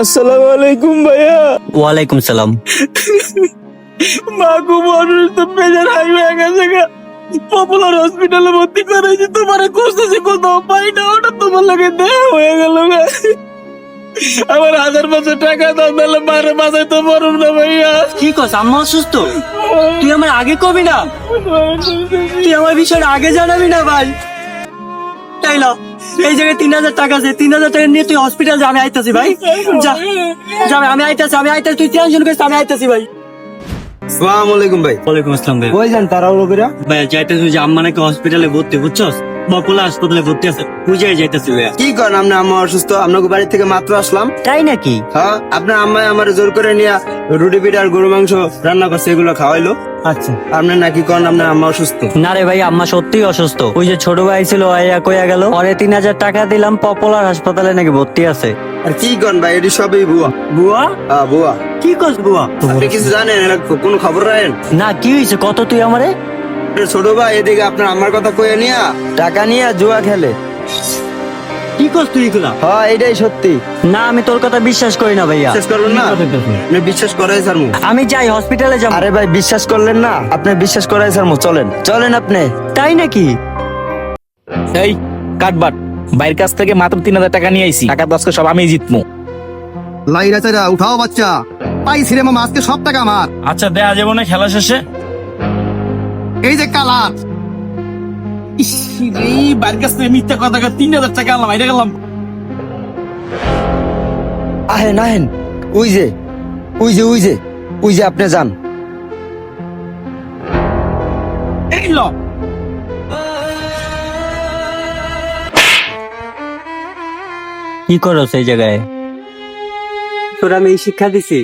আসসালামু আলাইকুম ভাইয়া। ওয়ালাইকুম সালাম। মা খুব অসুস্থ, প্রেশার হাই হয়ে গেছে গা। পপুলার হসপিটালে ভর্তি করেছি, তোমার খুঁজতেছি কোথাও পাই না, ওটা তোমার লাগে দেয়া হয়ে গেল গা। আমার 1000 টাকা দাও, নাহলে মারে বাজাই তো মরুম না ভাইয়া। কি কস আম্মা অসুস্থ? তুই আমার আগে কবি না, তুই আমার বিষয়টা আগে জানাবি না ভাই। তাই না, এই জায়গায় 3000 টাকা আছে, 3000 টাকা নিয়ে তুই হসপিটাল যা, আমি আইতাছি ভাই। যা যা, আমি আইতাছি, তুই টেনশন করিস, আমি আইতাছি ভাই। আসসালামু আলাইকুম ভাই। ওয়ালাইকুম আসসালাম ভাই। কই যান তাড়াহুড়ো করে? ভাই যাইতেছি যে আম্মা নাকি হসপিটালে ভর্তি, বুঝছস? বকুলা হাসপাতালে ভর্তি আছে, বুঝাই যাইতেছি ভাইয়া। কি করেন? আপনার আম্মা অসুস্থ, আপনাকে বাড়ি থেকে মাত্র আসলাম। তাই নাকি? হ্যাঁ, আপনার আম্মাই আমার জোর করে নিয়ে রুটি পিঠা আর গরু মাংস রান্না করছে, এগুলো খাওয়াইলো। আচ্ছা। আপনি নাকি করেন আপনার আম্মা অসুস্থ? না রে ভাই, আম্মা সত্যিই অসুস্থ। ওই যে ছোট ভাই ছিল, আইয়া কইয়া গেল, পরে 3000 টাকা দিলাম, পপুলার হাসপাতালে নাকি ভর্তি আছে। আর কি করেন ভাই? এটি সবই বুয়া। বুয়া? বুয়া। কি কস বুয়া? আপনি কিছু জানেন? এরা কোনো খবর রাখেন? না, কি হয়েছে কত তুই আমারে? ছোট ভাই এদিকে আপনার আম্মার কথা কয়ে নিয়া টাকা নিয়ে জুয়া খেলে। কি কস তুই এগুলা? হ্যাঁ, এটাই সত্যি। না, আমি তোর কথা বিশ্বাস করি না ভাইয়া। বিশ্বাস করবেন না? আপনি বিশ্বাস করাই স্যার মু। আমি যাই হসপিটালে যাব। আরে ভাই, বিশ্বাস করলেন না? আপনি বিশ্বাস করাই স্যার মু। চলেন চলেন আপনি। তাই নাকি? এই কাটবাট, বাইরের কাছ থেকে মাত্র 3000 টাকা নিয়ে আইছি, টাকা 10 সব আমি জিতমু। লাইরা চাইরা উঠাও বাচ্চা, পাইছি রে মামা, আজকে সব টাকা আমার। আচ্ছা, দেয়া যাবো না খেলা শেষে? এই যে কালার, বাইরের কাছ থেকে মিথ্যা কথা 3000 টাকা আনলাম, এটা গেলাম। আহেন আহেন, ওই যে ওই যে ওই যে ওই যে আপনি যান। এই ল, কি করো সেই জায়গায়? তোর আমি এই শিক্ষা দিছি,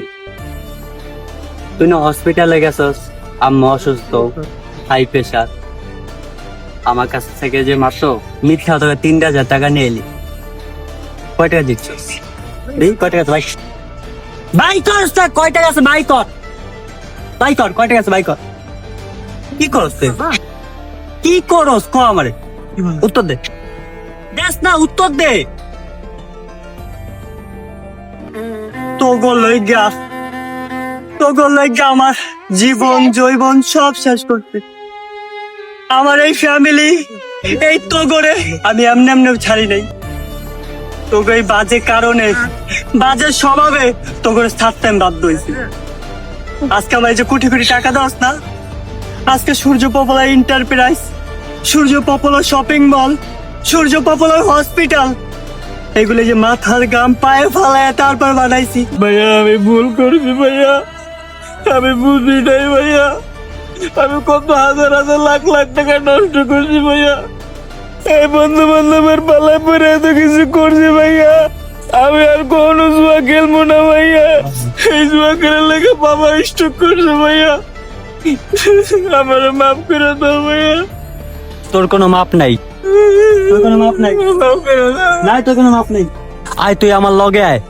তুই না হসপিটালে গেছস, আম্মা অসুস্থ, হাই প্রেশার, আমার কাছ থেকে যে মাত্র মিথ্যা তোকে 3000 টাকা নিয়ে এলি। কয় টাকা দিচ্ছিস? কয় টাকা আছে ভাই? বাই কর, কয় টাকা আছে? বাই কর, বাই কর, কয় টাকা আছে? বাই কর। কি করস তুই? কি করস ক আমারে? উত্তর দে। দেখ না, উত্তর দে। তোগো লইগা আমার জীবন জৈবন সব শেষ করতে, আমার এই ফ্যামিলি, এই তোগরে আমি এমনি এমনি ছাড়ি নাই। তোকে এই বাজে কারণে, বাজে স্বভাবে তোগরে ছাড়তে আমি বাধ্য হয়েছি। আজকে আমার এই যে কোটি কোটি টাকা দাস না, আজকে সূর্য পপুলার এন্টারপ্রাইজ, সূর্য পপুলার শপিং মল, সূর্য পপুলার হসপিটাল, এগুলো যে মাথার গাম পায়ে ফালায় তারপর বানাইছি। ভাইয়া আমি ভুল করছি ভাইয়া, আমি বুঝি নাই ভাইয়া, আমি কত হাজার হাজার লাখ লাখ টাকা নষ্ট করছি ভাইয়া, এই বন্ধু বান্ধবের পালায় পরে এত কিছু করছি ভাইয়া। আমি আর কোনো জুয়া খেলবো না ভাইয়া, এই জুয়া খেলার লেগে বাবা স্ট্রোক করছে ভাইয়া, আমার মাফ করে দাও ভাইয়া। তোর কোনো মাপ নাই, তোর কোনো মাপ নাই, মাফ করে দাও। নাই তোর কোনো মাপ নাই। আয় তুই আমার লগে আয়,